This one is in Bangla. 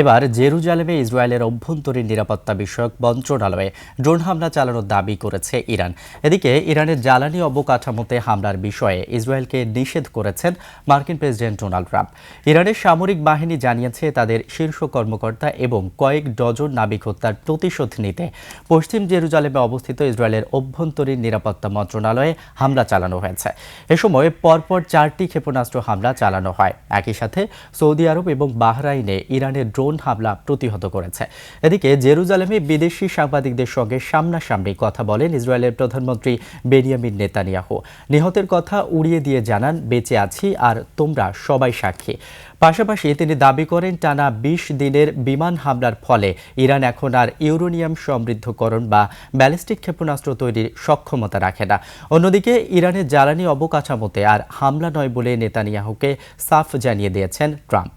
এবার জেরুজালেমে ইসরায়েলের অভ্যন্তরীণ নিরাপত্তা বিষয়ক মন্ত্রণালয়ে ড্রোন হামলা চালানোর দাবি করেছে ইরান। এদিকে ইরানের জ্বালানি অবকাঠামোতে হামলার বিষয়ে ইসরায়েলকে নিষেধ করেছেন মার্কিন প্রেসিডেন্ট ডোনাল্ড ট্রাম্প। ইরানের সামরিক বাহিনী জানিয়েছে তাদের শীর্ষ কর্মকর্তা এবং কয়েক ডজন নাবিক হত্যার প্রতিশোধ নিতে পশ্চিম জেরুজালেমে অবস্থিত ইসরায়েলের অভ্যন্তরীণ নিরাপত্তা মন্ত্রণালয়ে হামলা চালানো হয়েছে। এ সময় পরপর 4টি ক্ষেপণাস্ত্র হামলা চালানো হয়। একই সাথে সৌদি আরব এবং বাহরাইনে ইরানের ড্রোন হামলা প্রতিহত করেছে। এদিকে জেরুজালেমে বিদেশি সাংবাদিকদের সঙ্গে সামনাসামনি কথা বলেন ইসরায়েলের প্রধানমন্ত্রী বেনিয়ামিন নেতানিয়াহু। নিহতের কথা উড়িয়ে দিয়ে জানান, বেঁচে আছি আর তোমরা সবাই সাক্ষী। পাশাপাশি তিনি দাবি করেন টানা 20 দিনের বিমান হামলার ফলে ইরান এখন আর ইউরেনিয়াম সমৃদ্ধকরণ বা ব্যালিস্টিক ক্ষেপণাস্ত্র তৈরির সক্ষমতা রাখে না। অন্যদিকে ইরানের জ্বালানি অবকাঠামোতে আর হামলা নয় বলে নেতানিয়াহুকে সাফ জানিয়ে দিয়েছেন ট্রাম্প।